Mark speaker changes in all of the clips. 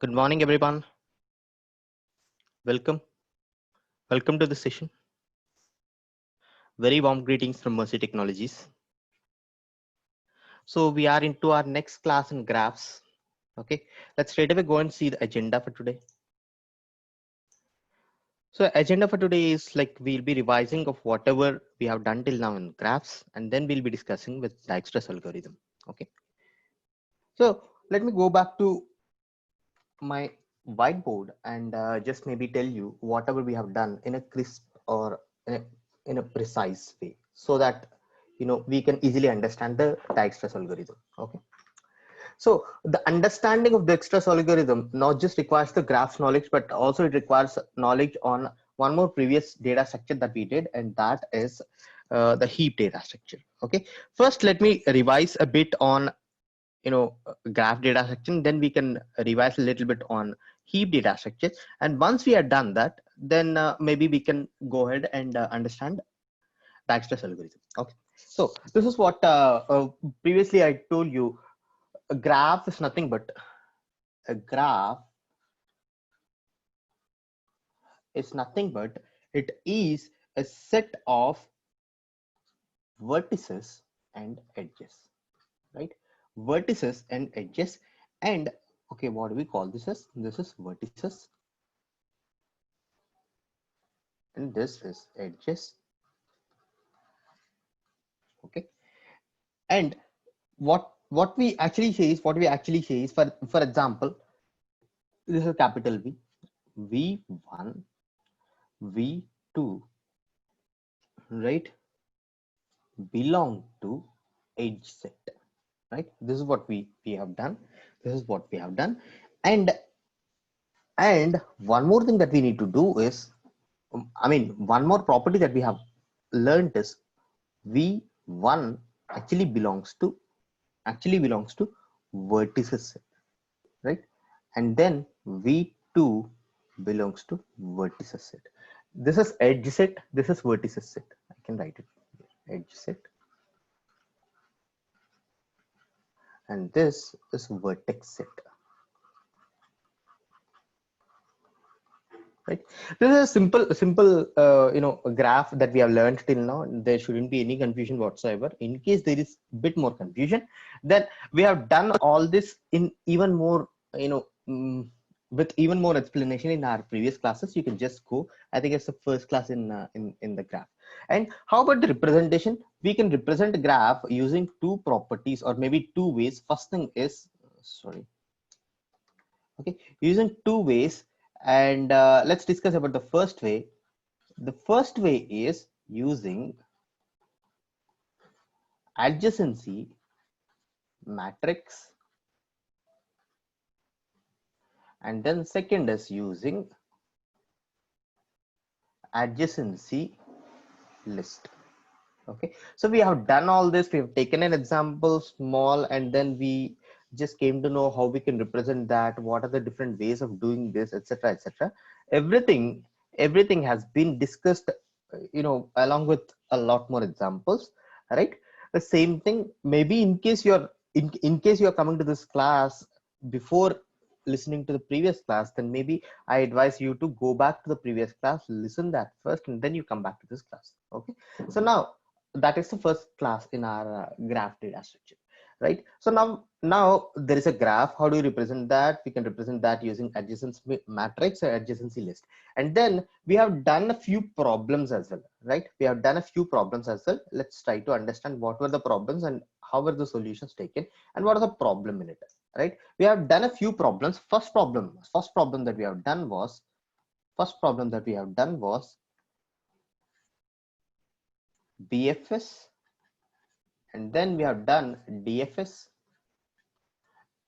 Speaker 1: Good morning, everyone. Welcome. Welcome to the session. Very warm greetings from Mercy Technologies. So we are into our next class in graphs. Okay, let's straight away go and see the agenda for today. So agenda for today is like we'll be revising of whatever we have done till now in graphs, and then we'll be discussing with Dijkstra's algorithm. Okay. So let me go back to my whiteboard and just maybe tell you whatever we have done in a crisp or in a precise way, so that we can easily understand the Dijkstra's algorithm. Okay, so the understanding of the Dijkstra's algorithm not just requires the graphs knowledge, but also it requires knowledge on one more previous data structure that we did, and that is the heap data structure. Okay, first let me revise a bit on graph data structure, then we can revise a little bit on heap data structure, and once we are done that, then maybe we can go ahead and understand Dijkstra's algorithm. Okay, so this is what previously I told you. A graph is nothing but a graph is nothing but it is a set of vertices and edges, right? Vertices and edges. And okay, what do we call this as? This is vertices and this is edges. Okay, and what we actually say is for example, this is capital V, V1, V2, right, belong to edge set, right? This is what we have done. This is what we have done. And one more thing that we need to do is, one more property that we have learned is V1 actually belongs to vertices set, right? And then V2 belongs to vertices set. This is edge set, this is vertices set. I can write it here. Edge set, and this is vertex set, right? This is a simple graph that we have learned till now. There shouldn't be any confusion whatsoever. In case there is a bit more confusion, then we have done all this in even more with even more explanation in our previous classes. You can just go, I think it's the first class in the graph. And how about the representation? We can represent a graph using two properties, or maybe two ways. First thing is, sorry, okay, using two ways. And let's discuss about the first way. The first way is using adjacency matrix, and then second is using adjacency list. Okay, so we have done all this. We have taken an example small, and then we just came to know how we can represent that, what are the different ways of doing this, etc., etc. Everything has been discussed, along with a lot more examples, right? The same thing, maybe in case you're in case you're coming to this class before listening to the previous class, then maybe I advise you to go back to the previous class, listen that first, and then you come back to this class. Okay, so now that is the first class in our graph data structure, right? So now there is a graph. How do you represent that? We can represent that using adjacency matrix or adjacency list. And then we have done a few problems as well, right? We have done a few problems as well. Let's try to understand what were the problems and how were the solutions taken and what is the problem in it, right? We have done a few problems. First problem that we have done was BFS, and then we have done DFS,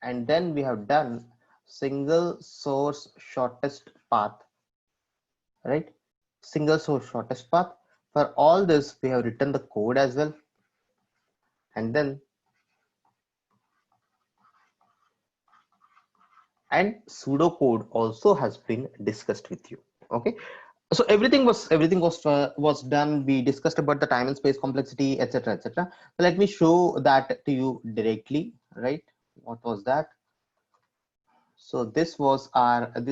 Speaker 1: and then we have done single source shortest path, right? Single source shortest path. For all this, we have written the code as well, and then pseudocode also has been discussed with you. Okay, so everything was done. We discussed about the time and space complexity, etc., etc. Let me show that to you directly, right? What was that? So this was our what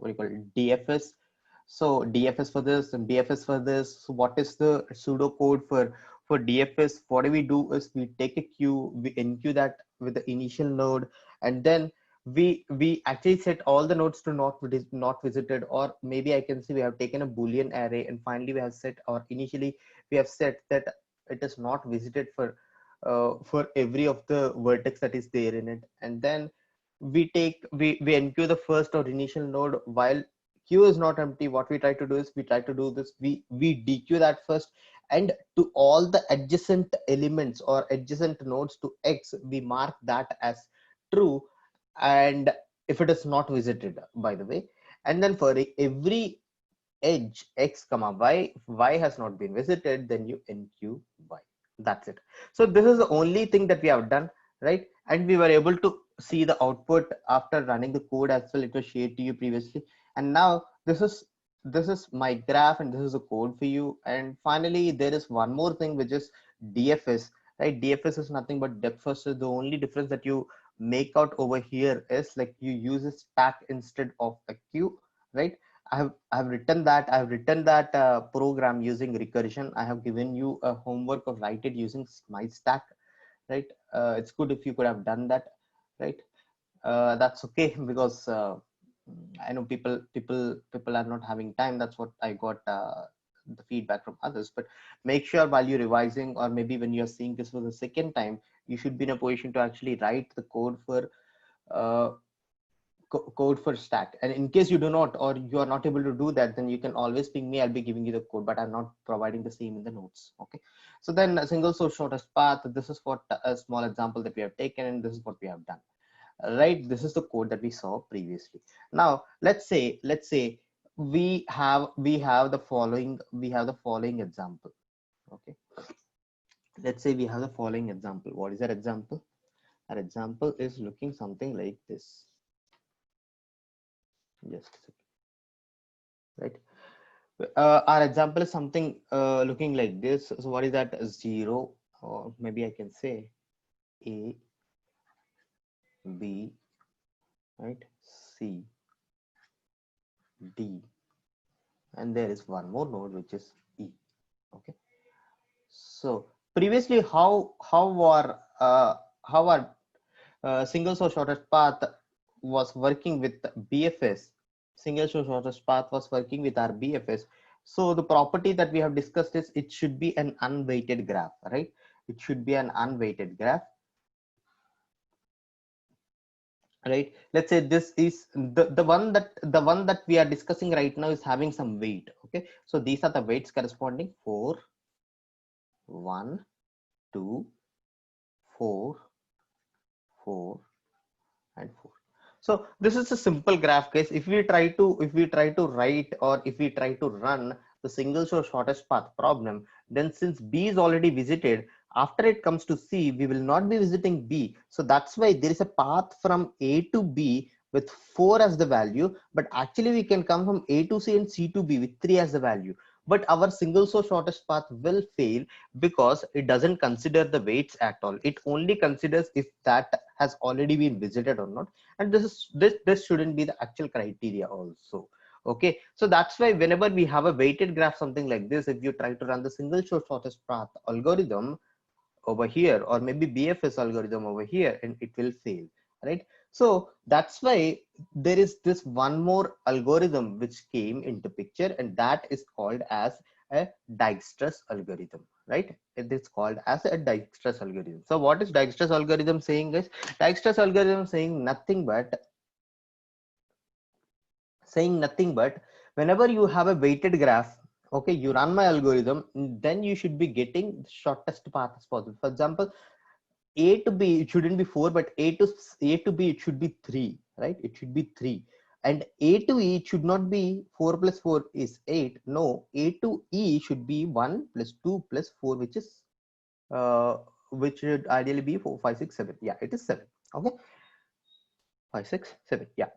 Speaker 1: do you call it, DFS. So DFS for this and BFS for this. So what is the pseudocode for DFS? What do we do is we take a queue, we enqueue that with the initial node, and then we actually set all the nodes to not visited, or maybe I can say we have taken a Boolean array, and finally we have set, or initially we have set that it is not visited for every of the vertex that is there in it, and then we enqueue the first or initial node while queue is not empty. What we try to do is we try to do this, we dequeue that first, and to all the adjacent elements or adjacent nodes to X, we mark that as true, and if it is not visited, by the way, and then for every edge X comma Y, if Y has not been visited, then you enqueue Y. That's it. So this is the only thing that we have done, right? And we were able to see the output after running the code as well. It was shared to you previously, and now this is my graph, and this is the code for you. And finally there is one more thing, which is DFS, right? DFS is nothing but depth first. So the only difference that you make out over here is like you use a stack instead of a queue, right? I have written that program using recursion. I have given you a homework of write it using my stack, right? It's good if you could have done that, right? That's okay because I know people are not having time. That's what I got the feedback from others. But make sure while you're revising, or maybe when you're seeing this for the second time, you should be in a position to actually write the code for uh, code for stack. And in case you do not, or you are not able to do that, then you can always ping me. I'll be giving you the code, but I'm not providing the same in the notes. Okay, so then a single source shortest path, this is what a small example that we have taken, and this is what we have done, right? This is the code that we saw previously. Now let's say we have the following example. Okay, let's say we have the following example. What is that example? Our example is looking something like this. Just a second, right? Our example is something looking like this. So what is that? 0, or maybe I can say A, B, right? C, D, and there is one more node which is E. Okay. So previously, how our single source shortest path was working with BFS. Single source shortest path was working with our BFS. So the property that we have discussed is it should be an unweighted graph, right? It should be an unweighted graph, right? Let's say this is the one that we are discussing right now is having some weight. Okay, so these are the weights corresponding: 4, 1, 2, 4, 4, and 4. So this is a simple graph case. If we try to write, or if we try to run the single source shortest path problem, then since B is already visited, after it comes to C, we will not be visiting B. So that's why there is a path from A to B with 4 as the value, but actually we can come from A to C and C to B with 3 as the value. But our single source shortest path will fail because it doesn't consider the weights at all. It only considers if that has already been visited or not, and this shouldn't be the actual criteria also. Okay, so that's why whenever we have a weighted graph, something like this, if you try to run the single shortest path algorithm over here, or maybe BFS algorithm over here, and it will fail, right? So that's why there is this one more algorithm which came into picture, and that is called as a Dijkstra's algorithm, right? It is called as a Dijkstra's algorithm. So what is Dijkstra's algorithm saying, guys? Dijkstra's algorithm saying nothing but whenever you have a weighted graph, okay, you run my algorithm, then you should be getting the shortest path as possible. For example, A to B, it shouldn't be 4, but A to B, it should be 3, right? It should be 3. And A to E, it should not be 4 plus 4 is 8. No, A to E should be 1 plus 2 plus 4, uh, which should ideally be 4, 5, 6, 7. Yeah, it is 7. Okay, 5, 6, 7. Yeah.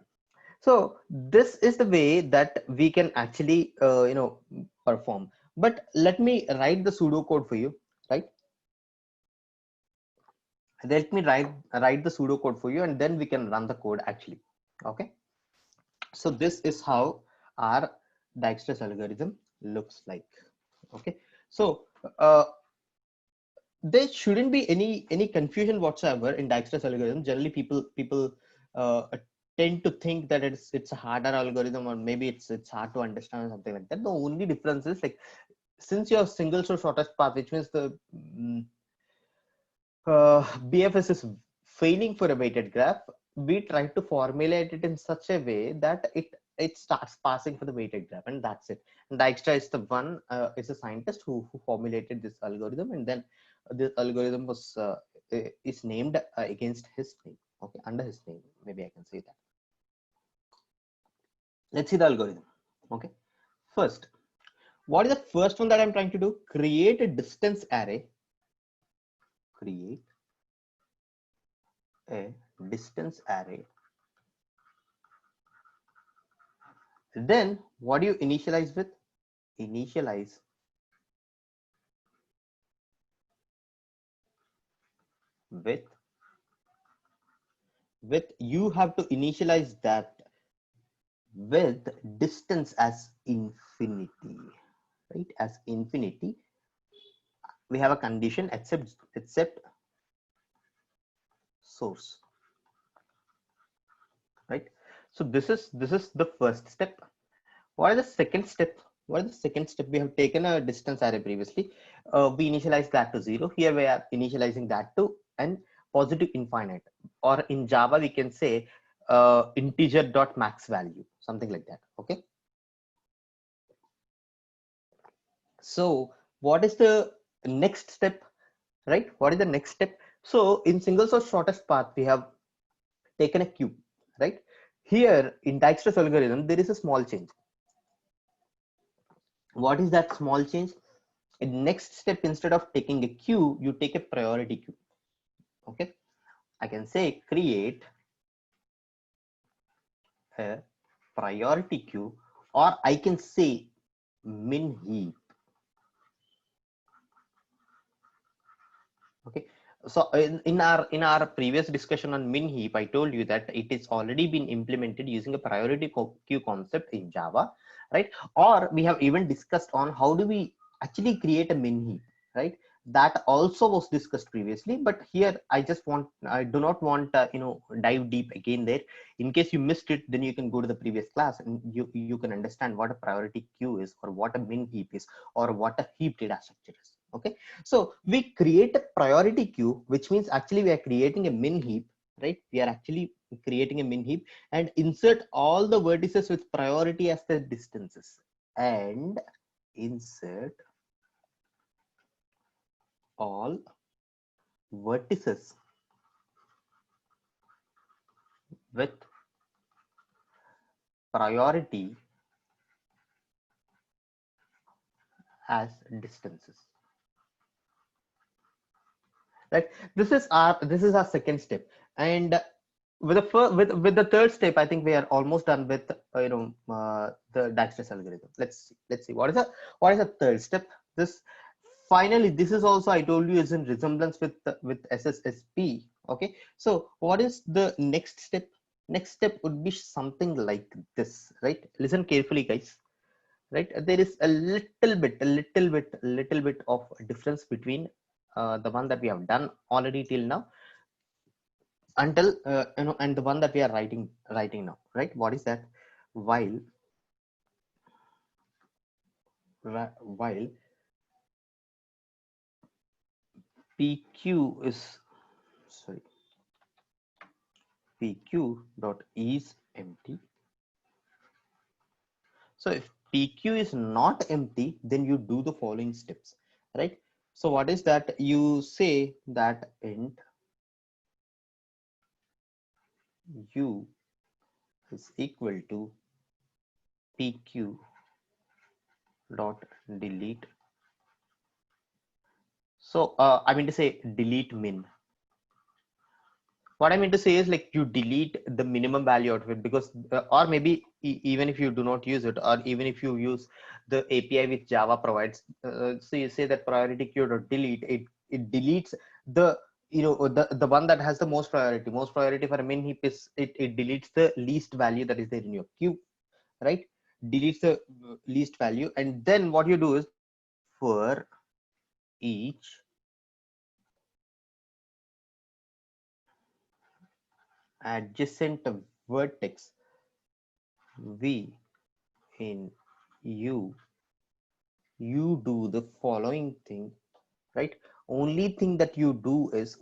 Speaker 1: So this is the way that we can actually, perform. But let me write the pseudocode for you, right? Let me write the pseudo code for you, and then we can run the code actually. Okay. So this is how our Dijkstra's algorithm looks like. Okay. So there shouldn't be any confusion whatsoever in Dijkstra's algorithm. Generally, people uh, tend to think that it's a harder algorithm, or maybe it's hard to understand or something like that. The only difference is, like, since you're single source shortest path, which means the BFS is failing for a weighted graph, we try to formulate it in such a way that it starts passing for the weighted graph, and that's it. And Dijkstra is the one, is a scientist who formulated this algorithm, and then this algorithm was is named against his name. Okay, under his name, maybe I can say that. Let's see the algorithm. Okay, first, what is the first one that I'm trying to do? Create a distance array. Create a distance array. Then what do you initialize with? Initialize with you have to initialize that with distance as infinity, right? As infinity. We have a condition except source, right? So this is the first step. What is the second step? What is the second step? We have taken a distance array previously. We initialize that to 0. Here we are initializing that to an positive infinite, or in Java we can say integer dot max value, something like that. Okay. So what is the next step, right? What is the next step? So in single source shortest path, we have taken a queue, right? Here in Dijkstra's algorithm, there is a small change. What is that small change? In next step, instead of taking a queue, you take a priority queue. Okay, I can say create a priority queue, or I can say min heap. Okay, so in our previous discussion on min heap, I told you that it is already been implemented using a priority queue concept in Java, right? Or we have even discussed on how do we actually create a min heap, right? That also was discussed previously, but here I do not want dive deep again there. In case you missed it, then you can go to the previous class and you can understand what a priority queue is, or what a min heap is, or what a heap data structure is. Okay, so we create a priority queue, which means actually we are creating a min heap, right? We are actually creating a min heap and insert all the vertices with priority as the distances, and insert all vertices with priority as distances, right? This is our second step. And with the with the third step, I think we are almost done with the Dijkstra's algorithm. Let's see what is the third step. This finally, this is also, I told you, is in resemblance with SSSP. Okay, so what is the next step? Next step would be something like this, right? Listen carefully, guys. Right, there is a little bit of difference between the one that we have done already till now, until and the one that we are writing now, right? What is that? While pq is sorry pq dot is empty. So if pq is not empty, then you do the following steps, right? So what is that? You say that int u is equal to pq dot delete. So I mean to say delete min. What I mean to say is, like, you delete the minimum value out of it, because or maybe even if you do not use it, or even if you use the API which Java provides, so you say that priority queue dot delete, it deletes the the one that has the most priority for a main heap is it deletes the least value that is there in your queue, right? Deletes the least value, and then what you do is for each adjacent vertex v in u, you do the following thing, right? Only thing that you do is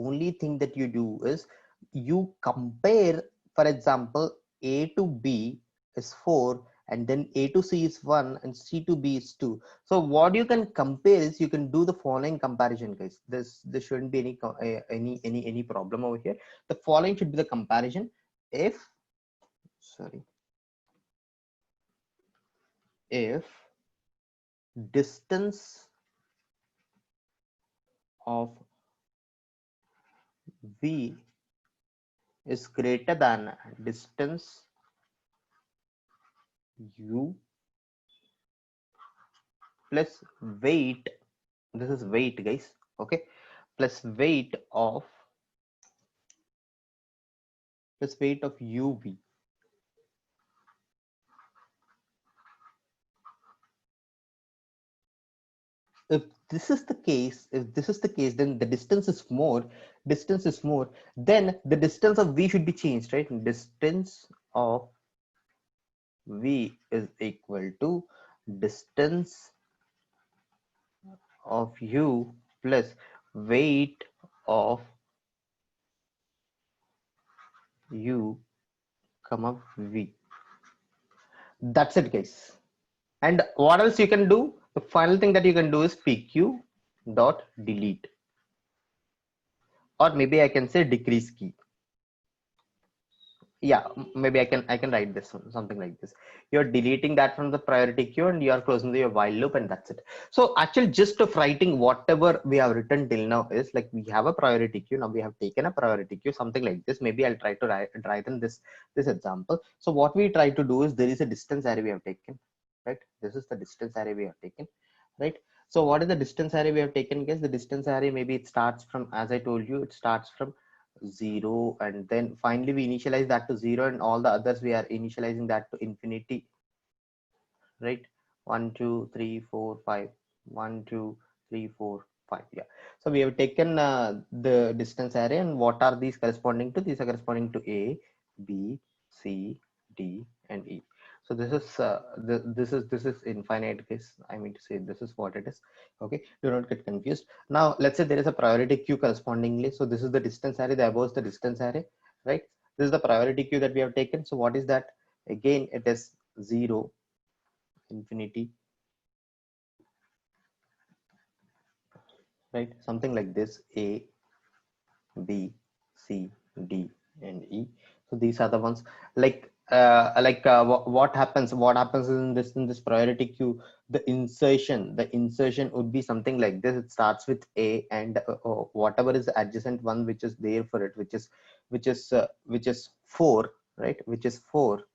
Speaker 1: you compare, for example, a to b is 4, and then a to c is 1 and c to b is 2. So what you can compare is you can do the following comparison, guys. This shouldn't be any problem over here. The following should be the comparison. If sorry if distance of v is greater than distance u plus weight, this is weight, guys, okay, plus weight of uv. If this is the case, then the distance is more, then the distance of v should be changed, right? Distance of v is equal to distance of u plus weight of u comma v. That's it, guys. And what else you can do? The final thing that you can do is pq dot delete, or maybe I can say decrease key. Yeah, maybe I can write this one, something like this. You're deleting that from the priority queue and you're closing your while loop, and that's it. So actually just of writing whatever we have written till now is like, we have a priority queue. Now we have taken a priority queue, something like this. Maybe I'll try to write in this example. So what we try to do is, there is a distance array we have taken, right? This is the distance array we have taken, right? So what is the distance array we have taken, guys? The distance array, maybe it starts from, as I told you, it starts from 0, and then finally we initialize that to 0, and all the others we are initializing that to infinity, right? 1 2 3 4 5, 1 2 3 4 5. Yeah, so we have taken the distance array, and what are these corresponding to? These are corresponding to a, b, c, d, and e. So this is infinite case, I mean to say, this is what it is. Okay, do not get confused. Now let's say there is a priority queue correspondingly. So this is the distance array, the above is the distance array, right? This is the priority queue that we have taken. So what is that? Again, it is 0, infinity, right? Something like this: a, b, c, d, and e. So these are the ones. What happens in this priority queue? The insertion would be something like this. It starts with a, and whatever is the adjacent one which is there for it, which is 4, right? Which is 4,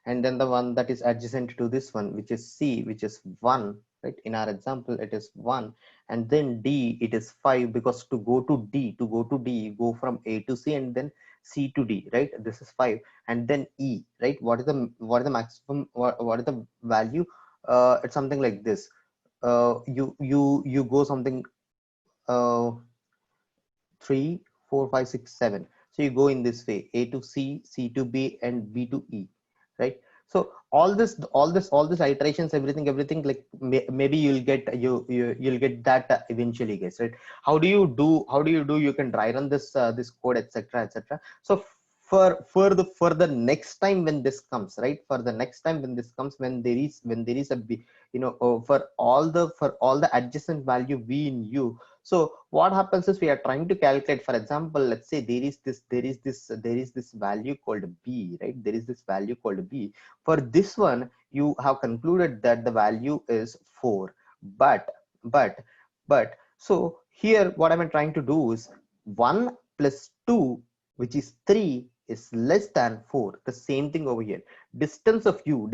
Speaker 1: and then the one that is adjacent to this one, which is c, which is 1, right? In our example it is 1, and then d, it is 5, because to go to d, you go from a to c and then c to d, right? This is 5. And then e, right? What is the maximum, what is the value? It's something like this. You go something, uh 3 4 5 6 7. So you go in this way: a to c, c to b, and b to e, right? So all this iterations, everything, like maybe you'll get that eventually, guys, right? How do you do you can dry run this code, etc. So for the next time when this comes, right? For the next time when this comes, when there is a for all the adjacent value v in u. So what happens is, we are trying to calculate, for example, let's say there is this value called b, right? There is this value called b. For this one, you have concluded that the value is 4, but but but so here what I'm trying to do is, 1 plus 2, which is 3, is less than 4. The same thing over here. Distance of u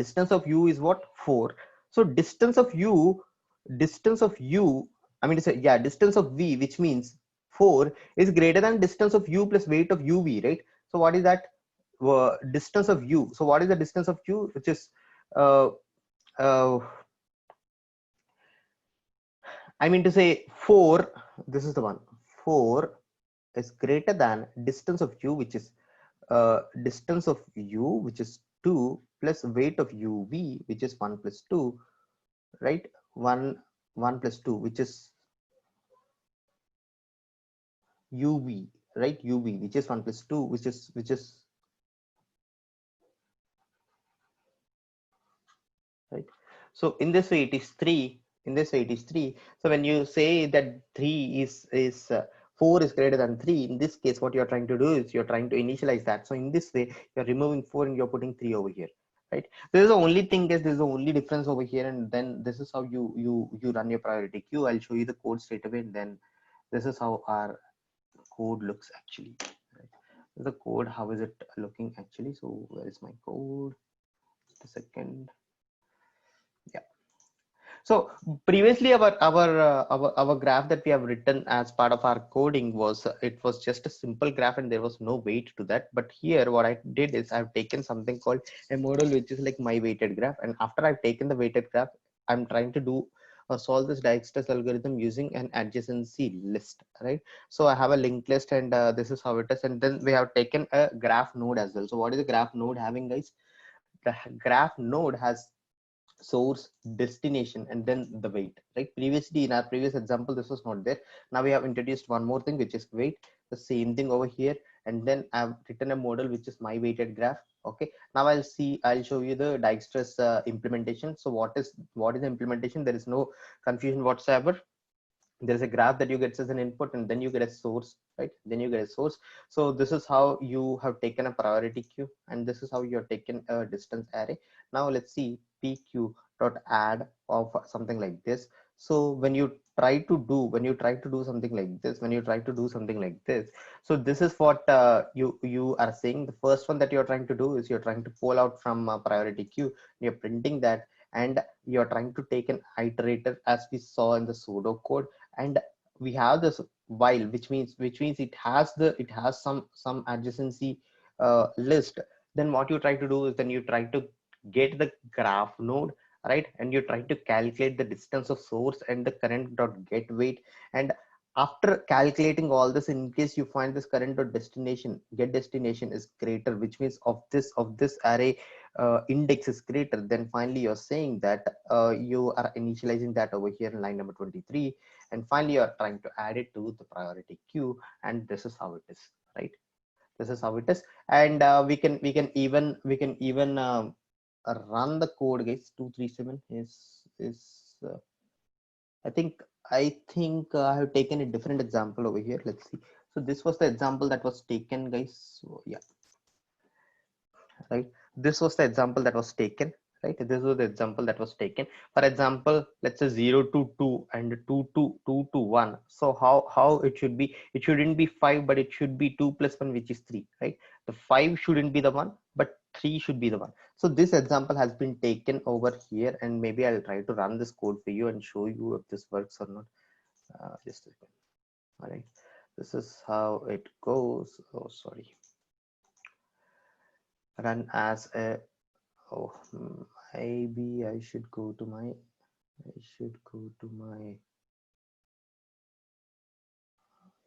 Speaker 1: is what? 4. So distance of u, I mean to say, yeah, distance of v, which means 4 is greater than distance of u plus weight of uv, right? So what is that? Distance of u. So what is the distance of u? Which is uh, uh, I mean to say 4, this is the one. 4 is greater than distance of u, which is distance of u, which is 2 plus weight of uv, which is 1 plus 2, right? 1 plus 2, which is uv, right? uv, which is 1 plus 2, which is right. So in this way it is 3. In this way it is 3. So when you say that 3 is 4 is greater than 3, in this case what you're trying to do is you're trying to initialize that. So in this way you're removing 4 and you're putting 3 over here, right? This is the only thing, is this is the only difference over here, and then this is how you run your priority queue. I'll show you the code straight away, and then this is how our code looks actually, right? The code, how is it looking actually? So where is my code? Just a second. Yeah. So previously our graph that we have written as part of our coding was it was just a simple graph and there was no weight to that. But here what I did is I've taken something called a model which is like my weighted graph, and after I've taken the weighted graph, I'm trying to do solve this Dijkstra's algorithm using an adjacency list, right? So I have a linked list, and this is how it is, and then we have taken a graph node as well. So what is the graph node having, guys? The graph node has source, destination, and then the weight, right? Previously in our previous example this was not there. Now we have introduced one more thing, which is weight. The same thing over here, and then I've written a model which is my weighted graph. Okay, now I'll show you the Dijkstra's implementation. So what is the implementation? There is no confusion whatsoever. There's a graph that you get as an input, and then you get a source, right? Then you get a source. So this is how you have taken a priority queue, and this is how you're taken a distance array. Now let's see pq dot add of something like this. So when you try to do something like this, so this is what you are saying. The first one that you're trying to do is you're trying to pull out from priority queue, you're printing that, and you're trying to take an iterator as we saw in the pseudo code. And we have this while, which means it has some adjacency list. Then what you try to do is then you try to get the graph node, right? And you try to calculate the distance of source and the current dot get weight. And after calculating all this, in case you find this current dot destination get destination is greater, which means of this array index is greater, then finally you're saying that you are initializing that over here in line number 23, and finally you are trying to add it to the priority queue, and this is how it is, right? This is how it is. And we can even run the code, guys. 237 is uh, i think I think I have taken a different example over here. Let's see. So this was the example that was taken, guys. So yeah, right, this was the example that was taken, right? This was the example that was taken. For example, let's say 0 to 2 and 2 to 1. So how it should be? It shouldn't be 5, but it should be 2 plus 1, which is 3, right? The 5 shouldn't be the one, but 3 should be the one. So this example has been taken over here, and maybe I'll try to run this code for you and show you if this works or not. Just a second. All right, this is how it goes. Oh, sorry. Run as a Oh, maybe I should go to my,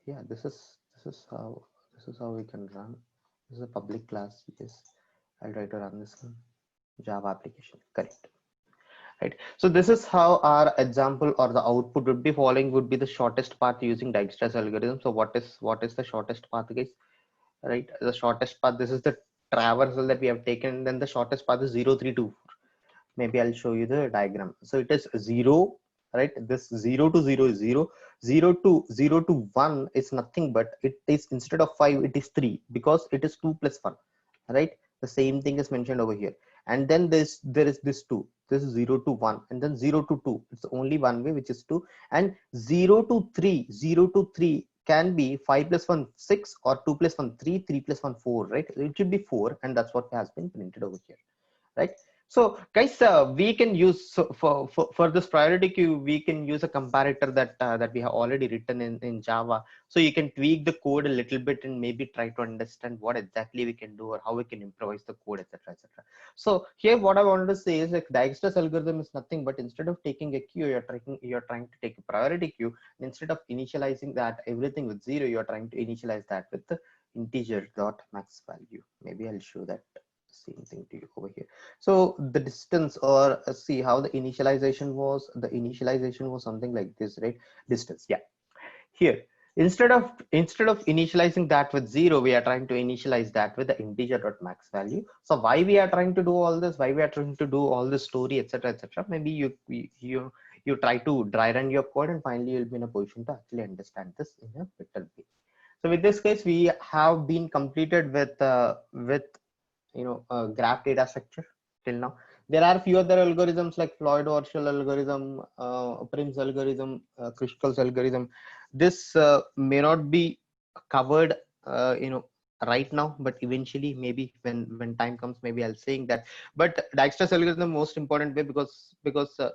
Speaker 1: yeah, this is how we can run. This is a public class. Yes, I'll try to run this one. Java application, correct. Right. So this is how our example or the output would be. Following would be the shortest path using Dijkstra's algorithm. So what is the shortest path, guys? Right, the shortest path. This is the traversal that we have taken. Then the shortest path is 0324. Maybe I'll show you the diagram. So it is 0, right? This 0 to 0 is 0. 0 to 1 is nothing, but it is, instead of 5 it is 3, because it is 2 plus 1, right? The same thing is mentioned over here. And then there is this 2. This is 0 to 1, and then 0 to 2. It's only one way, which is 2. And 0 to 3, 0 to 3 can be 5 plus 1 6, or 2 plus 1 3, 3 plus 1 4, right? It should be 4, and that's what has been printed over here, right? So guys, we can use, so for this priority queue, we can use a comparator that we have already written in Java. So you can tweak the code a little bit and maybe try to understand what exactly we can do or how we can improvise the code, etc., etc. So here what I wanted to say is, like, Dijkstra's algorithm is nothing but, instead of taking a queue, you're trying to take a priority queue. Instead of initializing that everything with 0, you're trying to initialize that with the integer dot max value. Maybe I'll show that same thing to you over here. So the distance, or see how the initialization was. The initialization was something like this, right? Distance. Yeah. Here, instead of initializing that with 0, we are trying to initialize that with the integer dot max value. So why we are trying to do all this? Why we are trying to do all this story, etc., etc.? Maybe you try to dry run your code, and finally you'll be in a position to actually understand this in a better way. So with this case, we have been completed with graph data structure till now. There are a few other algorithms like Floyd-Warshall algorithm, Prim's algorithm, Kruskal's algorithm. This may not be covered, right now, but eventually, maybe when time comes, maybe I'll saying that. But Dijkstra's algorithm, the most important way, because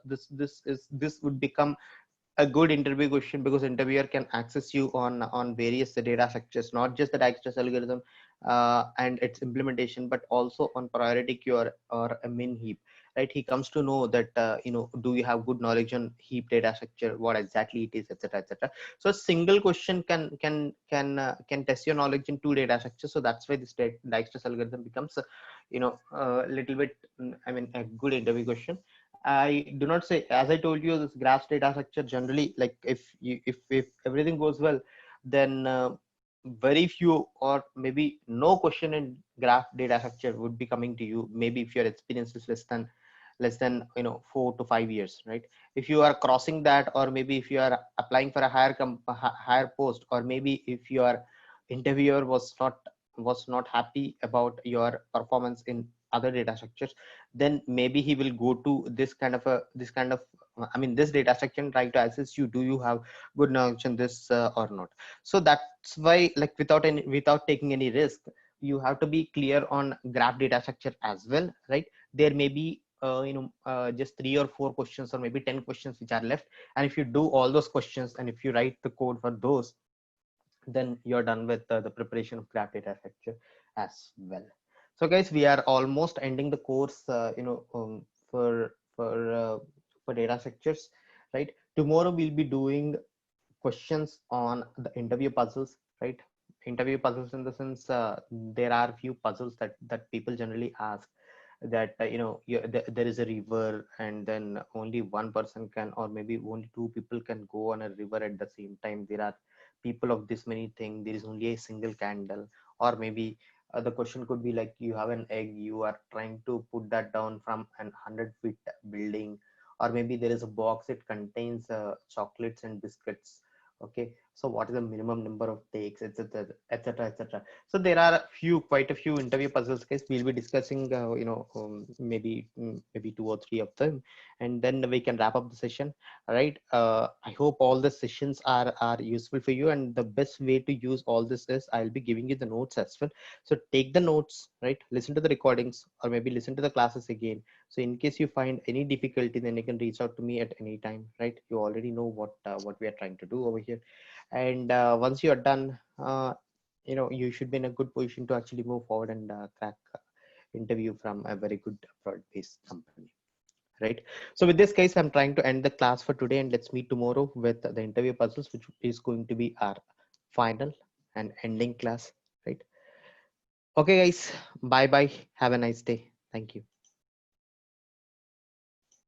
Speaker 1: this would become a good interview question, because interviewer can access you on various data structures, not just the Dijkstra's algorithm and its implementation, but also on priority queue or a min heap, right? He comes to know that do you have good knowledge on heap data structure, what exactly it is, etc., etc. So a single question can test your knowledge in two data structures. So that's why this Dijkstra's algorithm becomes a little bit, I mean, a good interview question. I do not say, as I told you, this graph data structure generally, like, if everything goes well, then very few or maybe no question in graph data structure would be coming to you. Maybe if your experience is less than 4 to 5 years, right? If you are crossing that, or maybe if you are applying for a higher post, or maybe if your interviewer was not happy about your performance in other data structures, then maybe he will go to this kind of I mean, this data structure and try to assess you, do you have good knowledge in this or not. So that's why, like, without taking any risk, you have to be clear on graph data structure as well, right? There may be just 3 or 4 questions, or maybe 10 questions which are left, and if you do all those questions and if you write the code for those, then you're done with the preparation of graph data structure as well. So guys, we are almost ending the course for data structures, right? Tomorrow we'll be doing questions on the interview puzzles, right? Interview puzzles, in the sense, there are few puzzles that people generally ask, that there is a river, and then only one person can, or maybe only two people can go on a river at the same time. There are people of this many thing, there is only a single candle. Or maybe the question could be like, you have an egg, you are trying to put that down from an 100 feet building. Or maybe there is a box, it contains chocolates and biscuits. Okay, so what is the minimum number of takes, etc., etc., etc. So there are quite a few interview puzzles, guys. We'll be discussing maybe 2 or 3 of them, and then we can wrap up the session. All right, I hope all the sessions are useful for you, and the best way to use all this is, I'll be giving you the notes as well. So take the notes, right? Listen to the recordings, or maybe listen to the classes again. So in case you find any difficulty, then you can reach out to me at any time, right? You already know what we are trying to do over here. And once you are done, you should be in a good position to actually move forward and crack interview from a very good abroad based company, right? So with this case, I'm trying to end the class for today, and let's meet tomorrow with the interview puzzles, which is going to be our final and ending class, right? Okay guys, bye bye, have a nice day. Thank you.